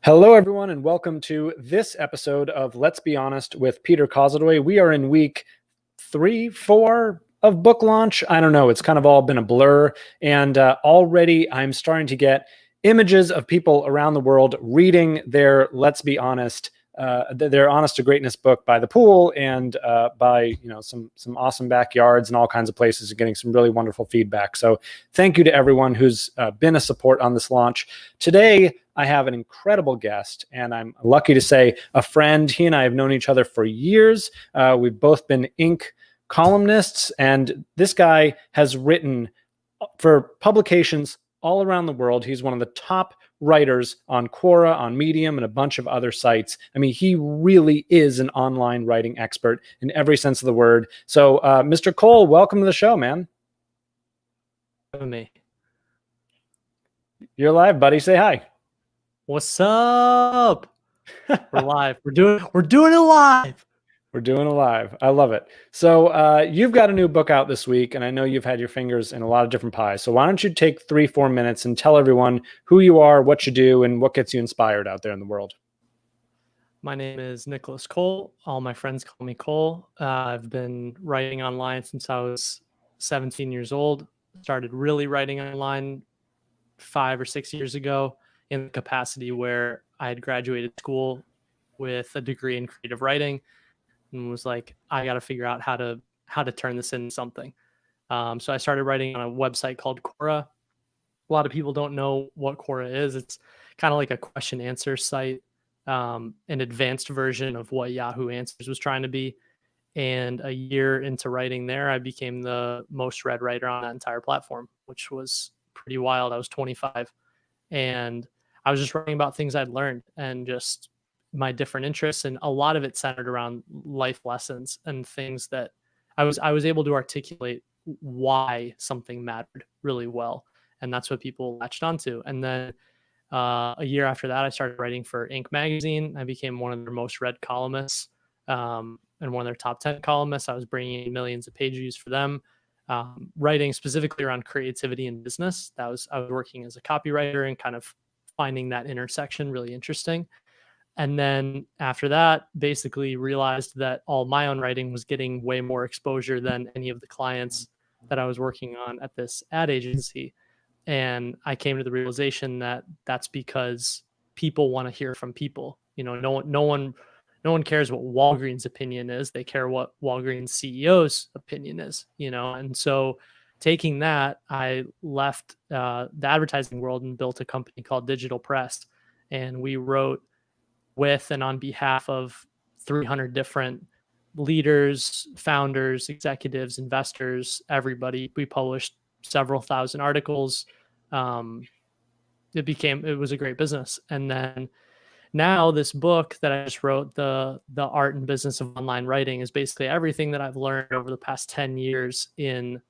Hello, everyone, and welcome to this episode of Let's Be Honest with Peter Kozodoy. We are in week 3, 4 of book launch. I don't know. It's kind of all been a blur. And already I'm starting to get images of people around the world reading their Let's Be Honest, their Honest to Greatness book by the pool and by some awesome backyards and all kinds of places, and getting some really wonderful feedback. So thank you to everyone who's been a support on this launch. Today, I have an incredible guest, and I'm lucky to say a friend. He and I have known each other for years. We've both been Inc. columnists, and this guy has written for publications all around the world. He's one of the top writers on Quora, on Medium, and a bunch of other sites. I mean, he really is an online writing expert in every sense of the word. So, Mr. Cole, welcome to the show, man. Me. You're live, buddy. Say hi. What's up? We're live. We're doing it live. We're doing it live. I love it. So you've got a new book out this week, and I know you've had your fingers in a lot of different pies. So why don't you take 3-4 minutes and tell everyone who you are, what you do, and what gets you inspired out there in the world. My name is Nicolas Cole. All my friends call me Cole. I've been writing online since I was 17 years old. Started really writing online 5 or 6 years ago, in the capacity where I had graduated school with a degree in creative writing, and was like, I got to figure out how to turn this into something. So I started writing on a website called Quora. A lot of people don't know what Quora is. It's kind of like a question answer site, an advanced version of what Yahoo Answers was trying to be. And a year into writing there, I became the most read writer on that entire platform, which was pretty wild. I was 25, and I was just writing about things I'd learned and just my different interests. And a lot of it centered around life lessons and things that I was able to articulate why something mattered really well. And that's what people latched onto. And then a year after that, I started writing for Inc. magazine. I became one of their most read columnists, and one of their top 10 columnists. I was bringing in millions of page views for them. Writing specifically around creativity and business. I was working as a copywriter and kind of finding that intersection really interesting. And then after that, basically realized that all my own writing was getting way more exposure than any of the clients that I was working on at this ad agency. And I came to the realization that that's because people want to hear from people. No one cares what Walgreens' opinion is. They care what Walgreens CEO's opinion is, And so taking that, I left the advertising world and built a company called Digital Press. And we wrote with and on behalf of 300 different leaders, founders, executives, investors, everybody. We published several thousand articles. It was a great business. And then now this book that I just wrote, the art and business of online writing, is basically everything that I've learned over the past 10 years in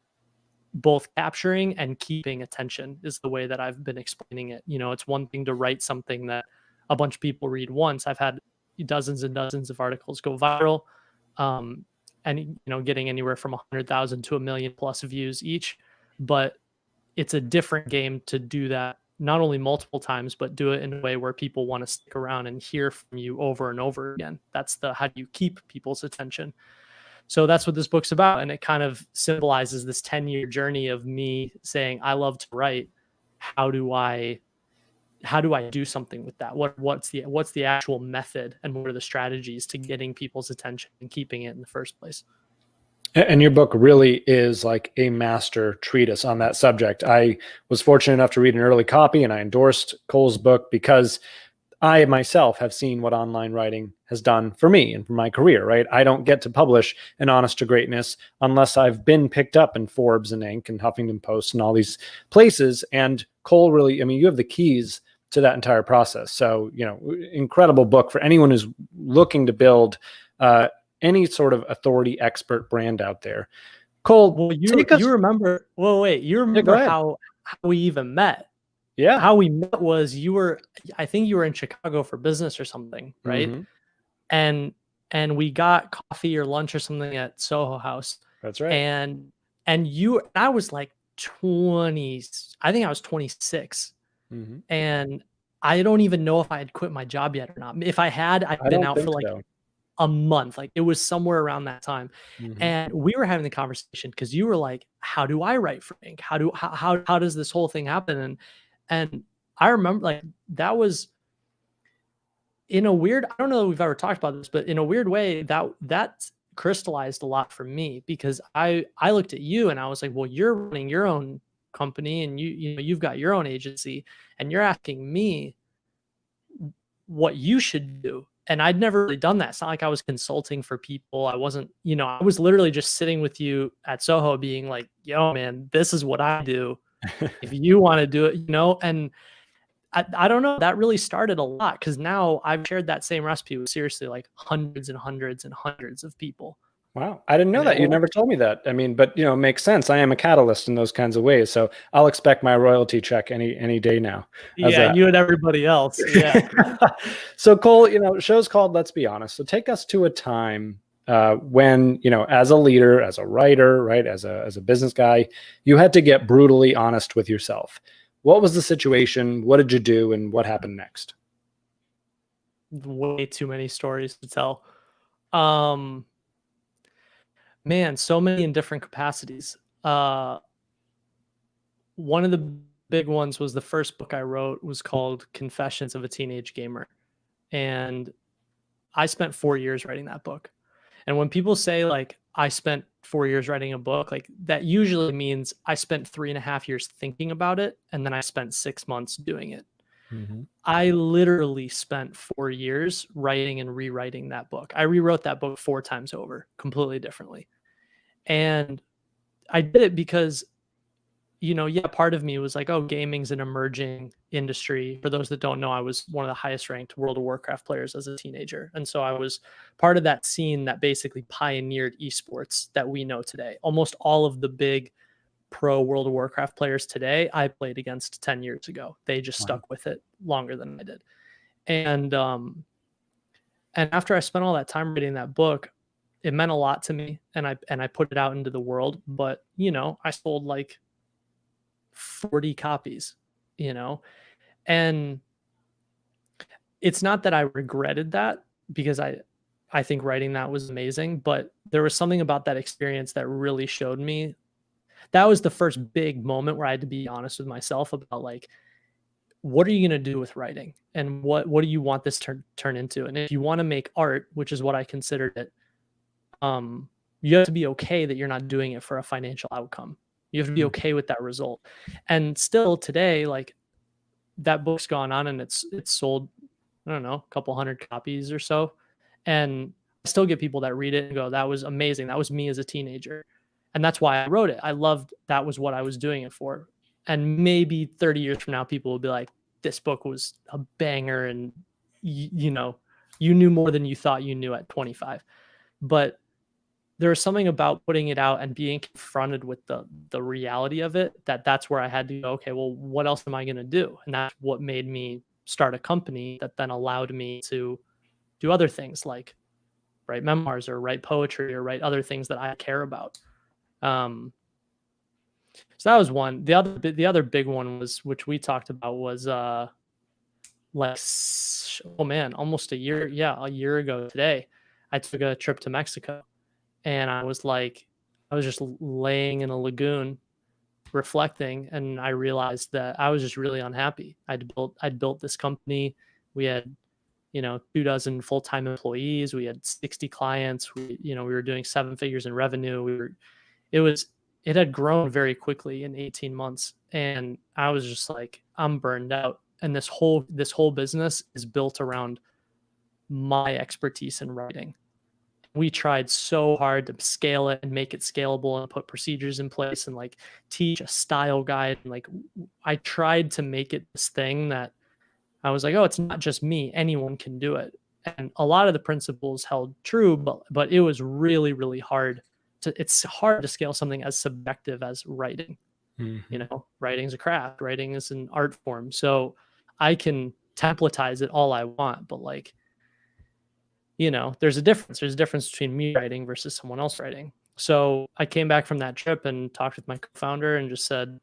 both capturing and keeping attention, is the way that I've been explaining it. It's one thing to write something that a bunch of people read once. I've had dozens and dozens of articles go viral, and getting anywhere from 100,000 to 1 million plus views each. But it's a different game to do that not only multiple times, but do it in a way where people want to stick around and hear from you over and over again. That's how do you keep people's attention. So that's what this book's about. And it kind of symbolizes this 10-year journey of me saying, I love to write. How do I do something with that? What's the actual method, and what are the strategies to getting people's attention and keeping it in the first place? And your book really is like a master treatise on that subject. I was fortunate enough to read an early copy, and I endorsed Cole's book because I myself have seen what online writing has done for me and for my career, right? I don't get to publish an Honest to Greatness unless I've been picked up in Forbes and Inc. and Huffington Post and all these places. And Cole really, you have the keys to that entire process. So, incredible book for anyone who's looking to build any sort of authority expert brand out there. Cole, well, you remember how we even met? Yeah. How we met was I think you were in Chicago for business or something, right? Mm-hmm. And we got coffee or lunch or something at Soho House. That's right. And I was like 20, I think I was 26. Mm-hmm. And I don't even know if I had quit my job yet or not. If I had, I'd I been don't out for think like so. a month. Like it was somewhere around that time. Mhm. And we were having the conversation because you were like, how do I write for ink? How does this whole thing happen? And I remember like that was in a weird, I don't know if we've ever talked about this, but in a weird way, that crystallized a lot for me because I looked at you and I was like, well, you're running your own company and you know you've got your own agency and you're asking me what you should do. And I'd never really done that. It's not like I was consulting for people. I wasn't, you know, I was literally just sitting with you at Soho being like, yo, man, this is what I do. If you want to do it, you know, and I don't know. That really started a lot because now I've shared that same recipe with seriously like hundreds and hundreds and hundreds of people. Wow, I didn't know And it that. You will, never told me that. I mean, but it makes sense. I am a catalyst in those kinds of ways, so I'll expect my royalty check any day now. As yeah, a and you and everybody else. Yeah. So Cole, show's called Let's Be Honest. So take us to a time when, as a leader, as a writer, right, as a business guy, you had to get brutally honest with yourself. What was the situation? What did you do, and what happened next? Way too many stories to tell. Um, Man, so many in different capacities. One of the big ones was the first book I wrote was called Confessions of a Teenage Gamer. And I spent 4 years writing that book. And when people say like I spent 4 years writing a book, like that usually means I spent 3.5 years thinking about it, and then I spent 6 months doing it. Mhm. I literally spent 4 years writing and rewriting that book. I rewrote that book 4 times over, completely differently. And I did it because yeah, part of me was like, oh, gaming's an emerging industry. For those that don't know, I was one of the highest ranked World of Warcraft players as a teenager. And so I was part of that scene that basically pioneered esports that we know today. Almost all of the big pro World of Warcraft players today, I played against 10 years ago. They just Wow. stuck with it longer than I did. And after I spent all that time reading that book, it meant a lot to me and I put it out into the world. But I sold like 40 copies, you know? And it's not that I regretted that because I think writing that was amazing, but there was something about that experience that really showed me that was the first big moment where I had to be honest with myself about like what are you going to do with writing and what do you want this turn into? And if you want to make art, which is what I considered it, you have to be okay that you're not doing it for a financial outcome. You have to be okay with that result. And still today, like that book's gone on and it's sold, I don't know, a couple hundred copies or so. And I still get people that read it and go, that was amazing. That was me as a teenager. And that's why I wrote it. I loved that was what I was doing it for. And maybe 30 years from now, people will be like, this book was a banger and you knew more than you thought you knew at 25. But there was something about putting it out and being confronted with the reality of it that's where I had to go, okay, well, what else am I going to do? And that's what made me start a company that then allowed me to do other things like write memoirs or write poetry or write other things that I care about. So that was one. The other big one was, which we talked about, was like, oh man, almost a year ago today, I took a trip to Mexico. And I was just laying in a lagoon reflecting, and I realized that I was just really unhappy. I'd built this company. We had, 24 full-time employees. We had 60 clients. We were doing 7 figures in revenue. It had grown very quickly in 18 months. And I was just like, I'm burned out. And this whole business is built around my expertise in writing. We tried so hard to scale it and make it scalable and put procedures in place and like teach a style guide. And like I tried to make it this thing that I was like, oh, it's not just me. Anyone can do it. And a lot of the principles held true, but it was really, really hard it's hard to scale something as subjective as writing. Mhm. Writing is a craft, writing is an art form. So I can templatize it all I want, but like, there's a difference. There's a difference between me writing versus someone else writing. So I came back from that trip and talked with my co-founder and just said,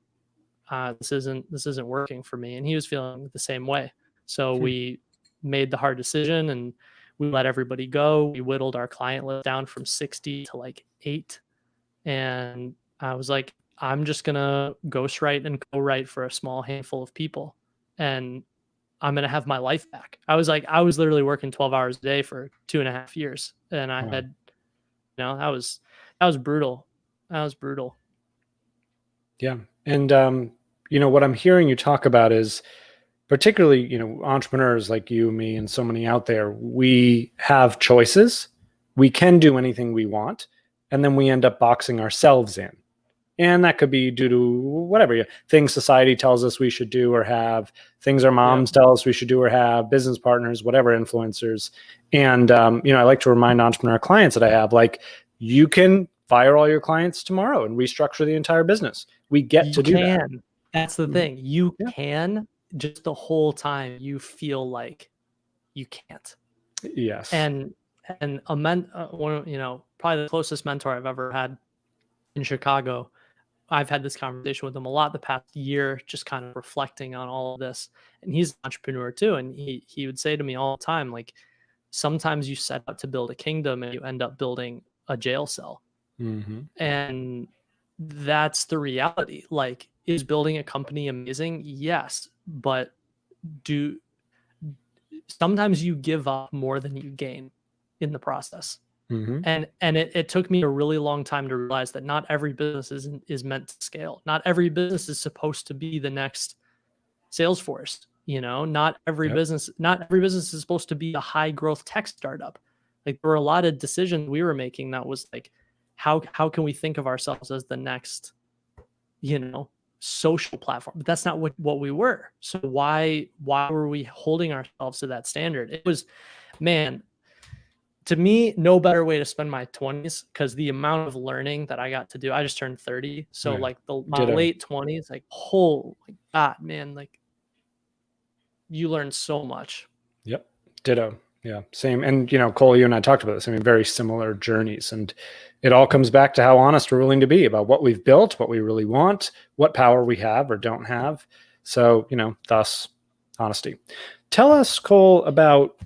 this isn't working for me. And he was feeling the same way. So we made the hard decision and we let everybody go. We whittled our client list down from 60 to like 8. And I was like, I'm just going to ghostwrite and co-write for a small handful of people. And I'm going to have my life back. I was literally working 12 hours a day for 2.5 years. And I had, that was brutal. That was brutal. Yeah. And, what I'm hearing you talk about is particularly, entrepreneurs like you, me, and so many out there, we have choices. We can do anything we want. And then we end up boxing ourselves in. And that could be due to whatever things society tells us we should do or have, things our moms tell us we should do or have, business partners, whatever, influencers. And, I like to remind entrepreneur clients that I have, like, you can fire all your clients tomorrow and restructure the entire business. We get to do that. That's the thing. You can, just the whole time you feel like you can't. Yes. And probably the closest mentor I've ever had in Chicago, I've had this conversation with him a lot the past year, just kind of reflecting on all of this. And he's an entrepreneur too. And he would say to me all the time, like, sometimes you set out to build a kingdom and you end up building a jail cell. Mm-hmm. And that's the reality. Like, is building a company amazing? Yes. But sometimes you give up more than you gain in the process. Mm-hmm. And it took me a really long time to realize that not every business is meant to scale. Not every business is supposed to be the next Salesforce. Not every business is supposed to be a high growth tech startup. Like, there were a lot of decisions we were making that was like, how can we think of ourselves as the next, social platform? But that's not what we were. So why were we holding ourselves to that standard? It was, man, to me, no better way to spend my 20s, because the amount of learning that I got to do, I just turned 30. So like my late 20s, like, oh my God, man, like, you learn so much. Yep. Ditto. Yeah. Same. And, Cole, you and I talked about this. I mean, very similar journeys. And it all comes back to how honest we're willing to be about what we've built, what we really want, what power we have or don't have. So, thus honesty. Tell us, Cole, about,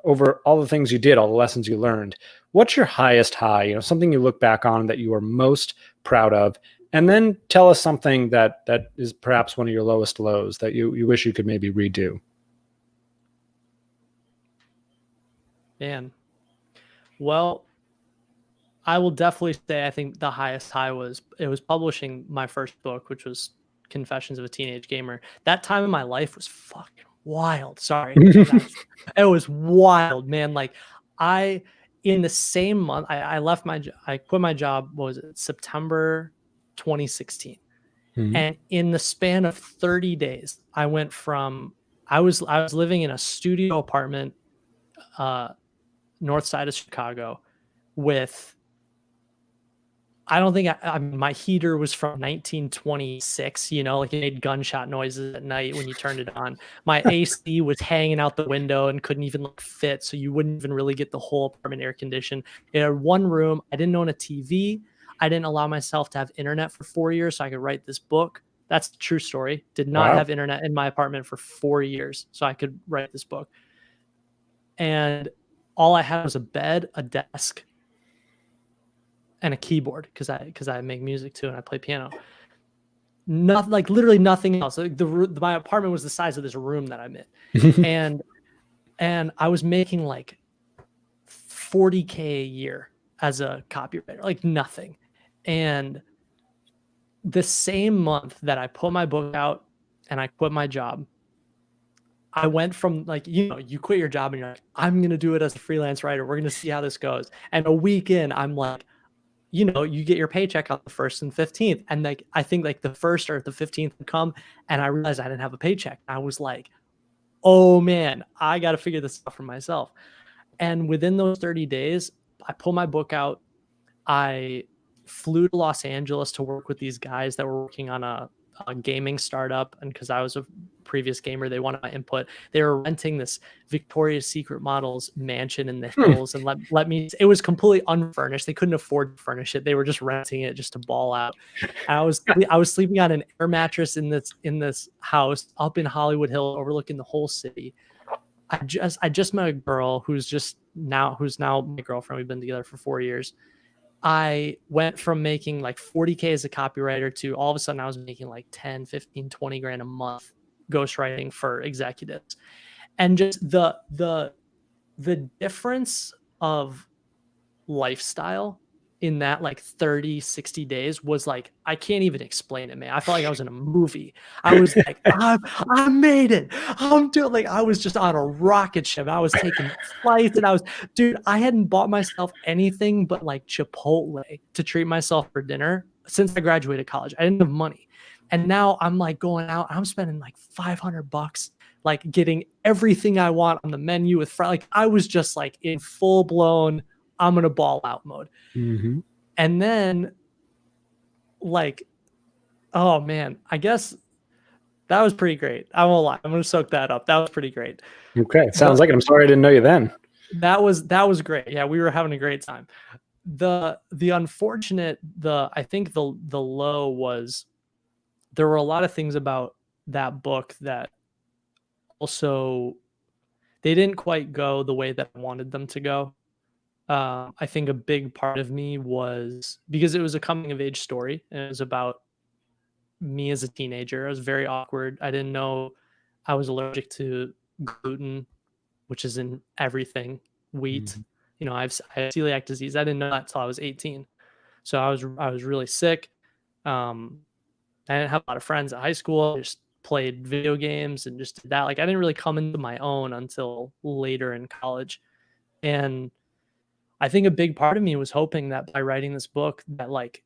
over all the things you did, all the lessons you learned, what's your highest high, something you look back on that you are most proud of? And then tell us something that is perhaps one of your lowest lows that you wish you could maybe redo. Man. Well, I will definitely say I think the highest high was publishing my first book, which was Confessions of a Teenage Gamer. That time in my life was fucking wild. Sorry. It was wild, man. Like, in the same month, I quit my job, what was it, September 2016. Mm-hmm. And in the span of 30 days, I went from, I was living in a studio apartment, north side of Chicago, with, I don't think my heater was from 1926, like, it made gunshot noises at night when you turned it on. My AC was hanging out the window and couldn't even fit, so you wouldn't even really get the whole apartment air conditioned. It had one room. I didn't own a TV. I didn't allow myself to have internet for 4 years so I could write this book. That's the true story. Did not have internet in my apartment for 4 years so I could write this book. And all I had was a bed, a desk, and a keyboard, because I make music too and I play piano. Nothing, like, literally nothing else. Like, my apartment was the size of this room that I'm in, and I was making like $40K a year as a copywriter, like nothing. And the same month that I put my book out and I quit my job, I went from, like, you quit your job and you're like, I'm going to do it as a freelance writer. We're going to see how this goes. And a week in, I'm like, you get your paycheck on the 1st and 15th. And like, I think like the 1st or the 15th would come and I realized I didn't have a paycheck. I was like, oh man, I got to figure this out for myself. And within those 30 days, I pulled my book out. I flew to Los Angeles to work with these guys that were working on a gaming startup. And because I was a previous gamer. They wanted my input. They were renting this Victoria's Secret models mansion in the hills and let me. It was completely unfurnished. They couldn't afford to furnish it. They were just renting it just to ball out. And I was sleeping on an air mattress in this house up in Hollywood Hills, overlooking the whole city. I just met a girl who's now my girlfriend. We've been together for 4 years. I went from making like 40K as a copywriter to all of a sudden I was making like 10, 15, 20 grand a month ghostwriting for executives. And just the difference of lifestyle in that like 30, 60 days was like, I can't even explain it, man. I felt like I was in a movie. I was like, I made it. I'm doing, like, I was just on a rocket ship. I was taking flights and I hadn't bought myself anything but like Chipotle to treat myself for dinner since I graduated college. I didn't have money. And now I'm like going out, I'm spending like $500, like getting everything I want on the menu with like, I was just like in full blown, I'm going to ball out mode. Mm-hmm. And then like, oh man, I guess that was pretty great. I won't lie. I'm going to soak that up. That was pretty great. Okay. Sounds like it. I'm sorry I didn't know you then. That was great. Yeah. We were having a great time. The unfortunate, I think the low was there were a lot of things about that book that also they didn't quite go the way that I wanted them to go. I think a big part of me was because it was a coming of age story and it was about me as a teenager. I was very awkward. I didn't know I was allergic to gluten, which is in everything, wheat. Mm-hmm. You know, I have celiac disease. I didn't know that until I was 18. So I was really sick. I didn't have a lot of friends at high school. I just played video games and just did that. Like I didn't really come into my own until later in college. And I think a big part of me was hoping that by writing this book that like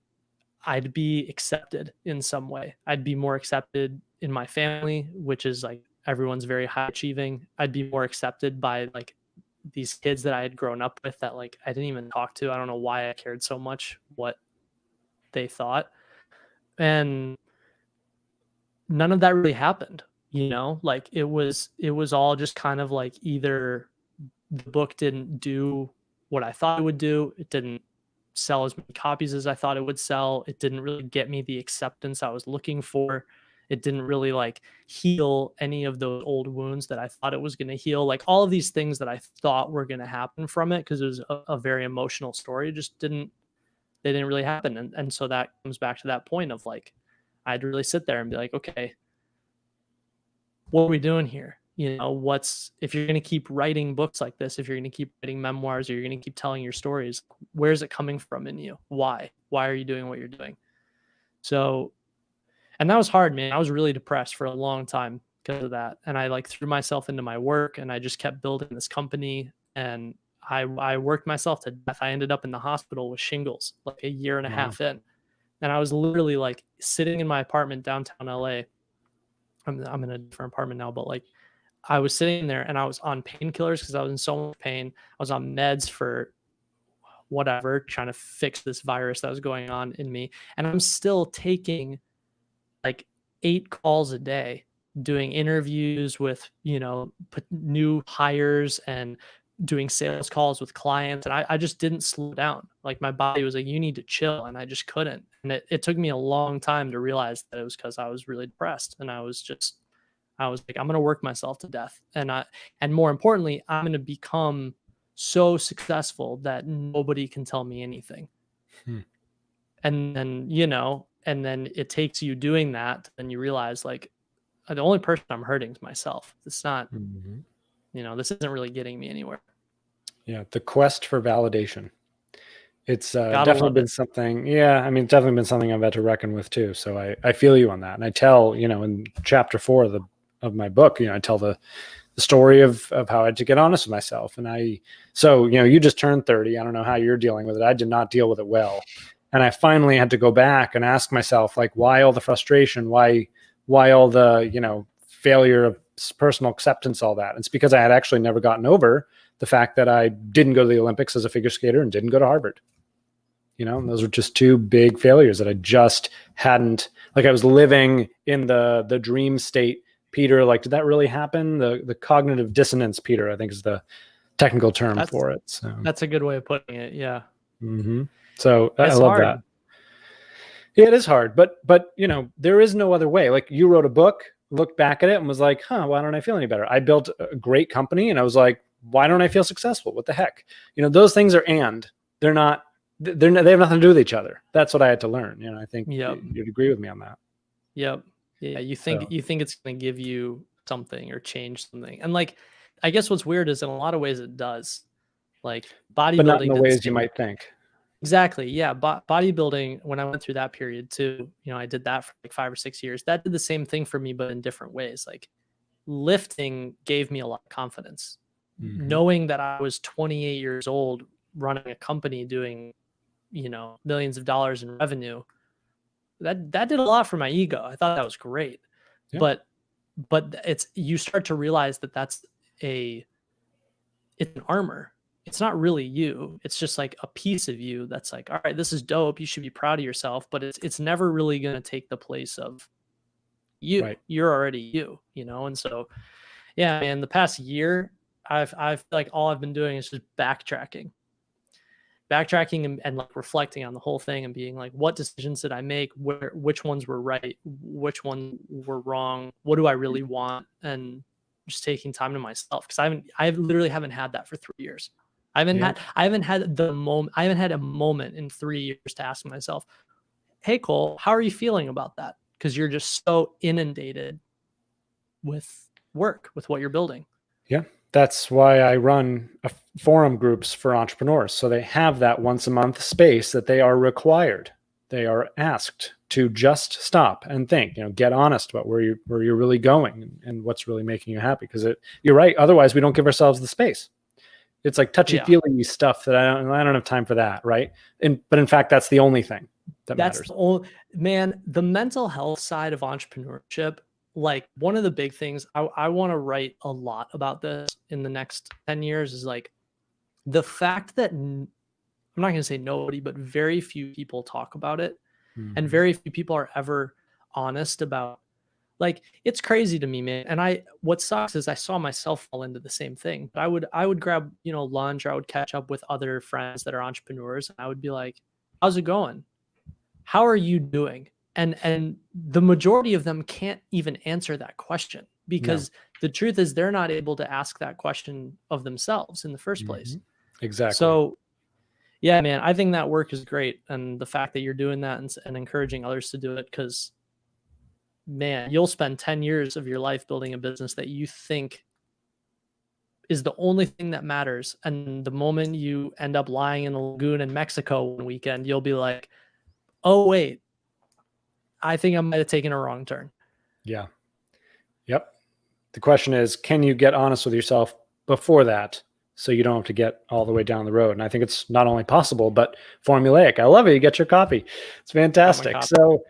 I'd be accepted in some way. I'd be more accepted in my family, which is like everyone's very high achieving. I'd be more accepted by like these kids that I had grown up with that like I didn't even talk to. I don't know why I cared so much what they thought. And none of that really happened, you know? Like it was all just kind of like either the book didn't do what I thought it would do. It didn't sell as many copies as I thought it would sell. It didn't really get me the acceptance I was looking for. It didn't really like heal any of those old wounds that I thought it was going to heal. Like all of these things that I thought were going to happen from it, because it was a very emotional story, just they didn't really happen. And so that comes back to that point of like, I'd really sit there and be like, okay, what are we doing here? You know, if you're going to keep writing books like this, if you're going to keep writing memoirs, or you're going to keep telling your stories, where's it coming from in you? Why are you doing what you're doing? So, and that was hard, man. I was really depressed for a long time because of that. And I like threw myself into my work and I just kept building this company and I worked myself to death. I ended up in the hospital with shingles like a year and a half in. And I was literally like sitting in my apartment downtown LA. I'm in a different apartment now, but like I was sitting there and I was on painkillers because I was in so much pain. I was on meds for whatever, trying to fix this virus that was going on in me. And I'm still taking like 8 calls a day, doing interviews with, you know, new hires and doing sales calls with clients. And I just didn't slow down. Like my body was like, you need to chill. And I just couldn't. And it took me a long time to realize that it was because I was really depressed. And I was like, I'm going to work myself to death. And more importantly, I'm going to become so successful that nobody can tell me anything. And then, you know, and then it takes you doing that. And you realize like the only person I'm hurting is myself. It's not, you know, this isn't really getting me anywhere. Yeah. The quest for validation. It's definitely been something. Yeah. I mean, definitely been something I've had to reckon with too. So I feel you on that. And I tell, you know, in chapter 4 of my book, you know, I tell the story of how I had to get honest with myself. And so, you know, you just turned 30. I don't know how you're dealing with it. I did not deal with it well. And I finally had to go back and ask myself, like, why all the frustration? Why all the, you know, failure of personal acceptance, all that? It's because I had actually never gotten over the fact that I didn't go to the Olympics as a figure skater and didn't go to Harvard. You know, and those were just 2 big failures that I just hadn't, like I was living in the dream state Peter, like, did that really happen? The cognitive dissonance, Peter, I think is the technical term for it. So that's a good way of putting it. Yeah. So I It's love hard. that. Yeah, it is hard, but there is no other way. Like, you wrote a book, looked back at it and was like, why don't I feel any better? I built a great company and I was like, why don't I feel successful? What the heck? Those things are, they have nothing to do with each other. That's what I had to learn. I think you'd agree with me on that. Yep. Yeah. You think it's going to give you something or change something. And like, I guess what's weird is in a lot of ways it does. Like bodybuilding, but not in the ways you might think. Exactly. Yeah. Bodybuilding, when I went through that period too, I did that for like 5 or 6 years. That did the same thing for me, but in different ways. Like lifting gave me a lot of confidence. Knowing that I was 28 years old running a company doing, millions of dollars in revenue, that did a lot for my ego. I thought that was great. Yeah. But you start to realize that it's an armor. It's not really you. It's just like a piece of you that's like, all right, this is dope. You should be proud of yourself, but it's never really going to take the place of you. Right. You're already you, And so, yeah, man, the past year, I feel like all I've been doing is just backtracking and like reflecting on the whole thing and being like, what decisions did I make? Which ones were right? Which ones were wrong? What do I really want? And just taking time to myself. Cause I literally haven't had that for 3 years. I haven't had a moment in 3 years to ask myself, hey, Cole, how are you feeling about that? Cause you're just so inundated with work, with what you're building. Yeah. That's why I run forum groups for entrepreneurs. So they have that once a month space that they are required. They are asked to just stop and think, get honest about where you're really going and what's really making you happy. Because you're right. Otherwise, we don't give ourselves the space. It's like touchy-feely stuff that I don't have time for that, right? But in fact, that's the only thing that matters. Man, the mental health side of entrepreneurship, like one of the big things I want to write a lot about this in the next 10 years is like the fact that I'm not going to say nobody, but very few people talk about it. And very few people are ever honest about, like, it's crazy to me, man. And what sucks is I saw myself fall into the same thing, but I would grab, lunch, or I would catch up with other friends that are entrepreneurs. And I would be like, how's it going? How are you doing? And the majority of them can't even answer that question because the truth is they're not able to ask that question of themselves in the first place. Exactly. So yeah, man, I think that work is great. And the fact that you're doing that and encouraging others to do it, because man, you'll spend 10 years of your life building a business that you think is the only thing that matters. And the moment you end up lying in the lagoon in Mexico one weekend, you'll be like, oh, wait, I think I might have taken a wrong turn. Yeah. Yep. The question is, can you get honest with yourself before that so you don't have to get all the way down the road? And I think it's not only possible, but formulaic. I love it. You get your copy. It's fantastic. So,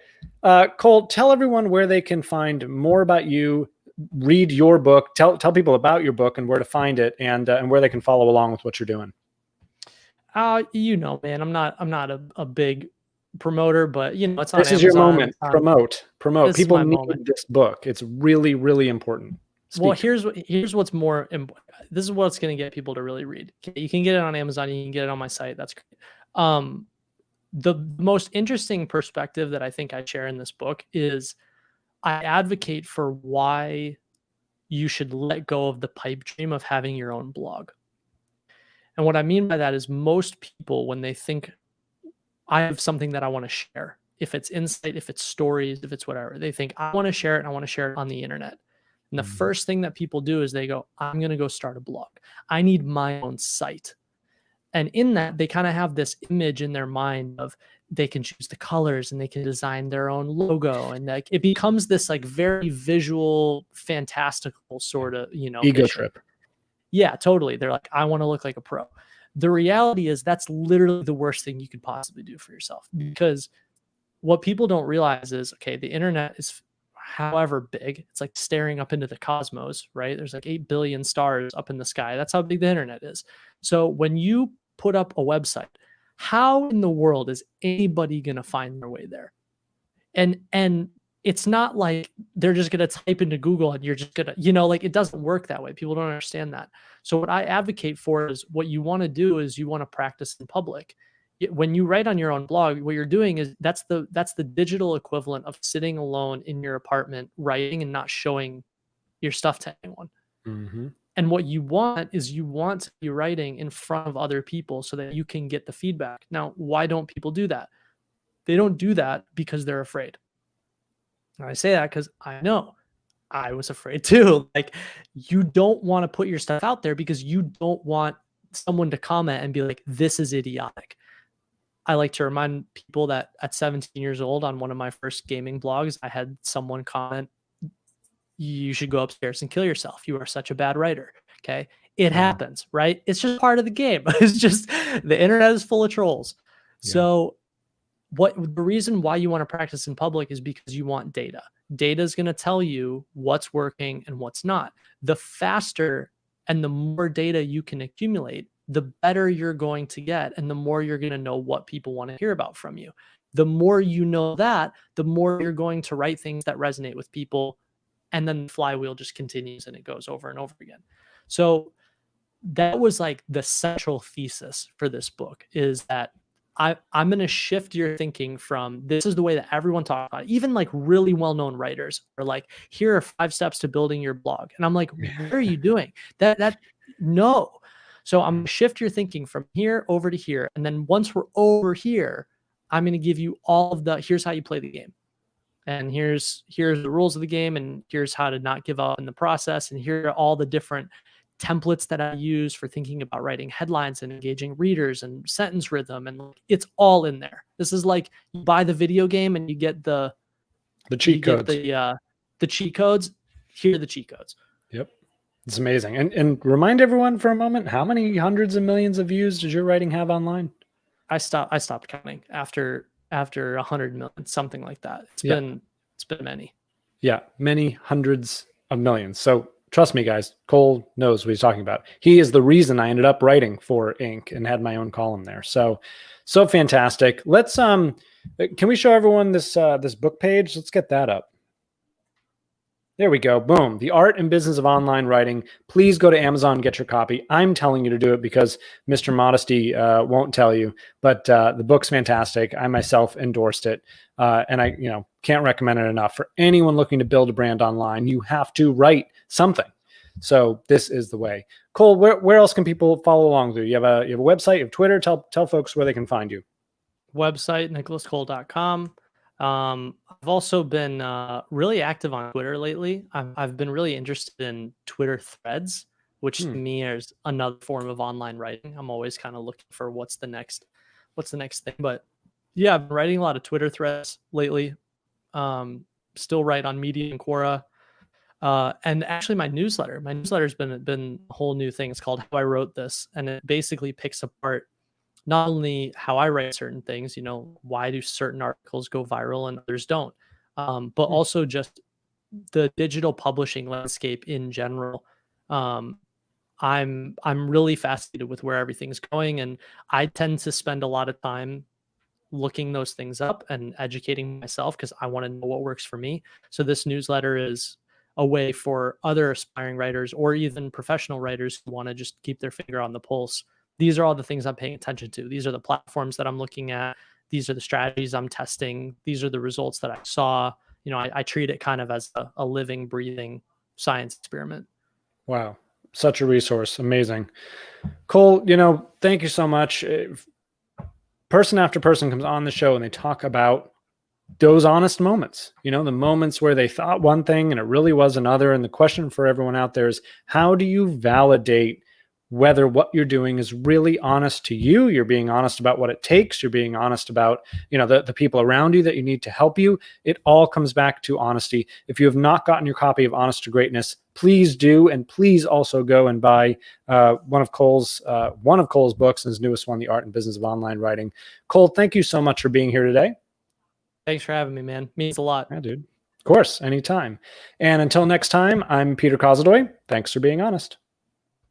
Cole, tell everyone where they can find more about you, read your book, tell people about your book and where to find it and where they can follow along with what you're doing. Man, I'm not a big promoter, but it's on This is Amazon. your moment. Promote. People need moment. This book. It's really, really important. Speak. Well, here's what's more important. This is what's going to get people to really read. You can get it on Amazon. You can get it on my site. That's great. The most interesting perspective that I think I share in this book is I advocate for why you should let go of the pipe dream of having your own blog. And what I mean by that is most people, when they think I have something that I want to share, if it's insight, if it's stories, if it's whatever, they think I want to share it and I want to share it on the internet. And the first thing that people do is they go, I'm going to go start a blog. I need my own site. And in that, they kind of have this image in their mind of they can choose the colors and they can design their own logo. And like it becomes this like very visual, fantastical sort of, ego trip. Yeah, totally. They're like, I want to look like a pro. The reality is that's literally the worst thing you could possibly do for yourself, because what people don't realize is, okay, the internet is however big, it's like staring up into the cosmos, right? There's like 8 billion stars up in the sky. That's how big the internet is. So when you put up a website, how in the world is anybody going to find their way there? And it's not like they're just going to type into Google and you're just going to, like, it doesn't work that way. People don't understand that. So what I advocate for is, what you want to do is you want to practice in public. When you write on your own blog, what you're doing is that's the digital equivalent of sitting alone in your apartment writing and not showing your stuff to anyone. Mm-hmm. And what you want is, you want to be writing in front of other people so that you can get the feedback. Now, why don't people do that? They don't do that because they're afraid. And I say that because I know I was afraid too. Like, you don't want to put your stuff out there because you don't want someone to comment and be like, this is idiotic. I like to remind people that at 17 years old, on one of my first gaming blogs, I had someone comment, you should go upstairs and kill yourself. You are such a bad writer. Okay. It happens, right? It's just part of the game. It's just, the internet is full of trolls. Yeah. So the reason why you want to practice in public is because you want data. Data is going to tell you what's working and what's not. The faster and the more data you can accumulate, the better you're going to get, and the more you're going to know what people want to hear about from you. The more you know that, the more you're going to write things that resonate with people, and then the flywheel just continues and it goes over and over again. So that was like the central thesis for this book, is that I'm going to shift your thinking from, this is the way that everyone talks about it. Even like really well-known writers are like, here are 5 steps to building your blog. And I'm like, what are you doing? No. So I'm going to shift your thinking from here over to here. And then once we're over here, I'm going to give you all of here's how you play the game. And here's the rules of the game, and here's how to not give up in the process. And here are all the different templates that I use for thinking about writing headlines and engaging readers and sentence rhythm. And it's all in there. This is like, you buy the video game and you get the cheat codes. The cheat codes. Here are the cheat codes. Yep. It's amazing. And remind everyone for a moment, how many hundreds of millions of views does your writing have online? I stopped counting after 100 million, something like that. It's been many. Yeah, many hundreds of millions. So trust me, guys, Cole knows what he's talking about. He is the reason I ended up writing for Inc. and had my own column there. So fantastic. Let's can we show everyone this book page? Let's get that up. There we go. Boom. The Art and Business of Online Writing. Please go to Amazon and get your copy. I'm telling you to do it because Mr. Modesty won't tell you, but the book's fantastic. I myself endorsed it. And I can't recommend it enough. For anyone looking to build a brand online, you have to write something. So this is the way. Cole, where else can people follow along through? You have a website, you have Twitter. Tell folks where they can find you. Website, nicolascole.com. I've also been really active on Twitter lately. I've been really interested in Twitter threads, which to me is another form of online writing. I'm always kind of looking for what's the next thing. But yeah, I've been writing a lot of Twitter threads lately. Still write on Medium and Quora. And actually my newsletter's been a whole new thing. It's called How I Wrote This. And it basically picks apart not only how I write certain things, why do certain articles go viral and others don't, but also just the digital publishing landscape in general. I'm really fascinated with where everything's going, and I tend to spend a lot of time looking those things up and educating myself because I want to know what works for me. So this newsletter is a way for other aspiring writers or even professional writers who want to just keep their finger on the pulse. These are all the things I'm paying attention to. These are the platforms that I'm looking at. These are the strategies I'm testing. These are the results that I saw. I treat it kind of as a living, breathing science experiment. Wow. Such a resource. Amazing. Cole, thank you so much. Person after person comes on the show and they talk about those honest moments, the moments where they thought one thing and it really was another. And the question for everyone out there is, how do you validate whether what you're doing is really honest to you? You're being honest about what it takes. You're being honest about, the people around you that you need to help you. It all comes back to honesty. If you have not gotten your copy of Honest to Greatness, please do. And please also go and buy one of Cole's books, and his newest one, The Art and Business of Online Writing. Cole, thank you so much for being here today. Thanks for having me, man. Means a lot. Yeah, dude. Of course, anytime. And until next time, I'm Peter Kozodoy. Thanks for being honest.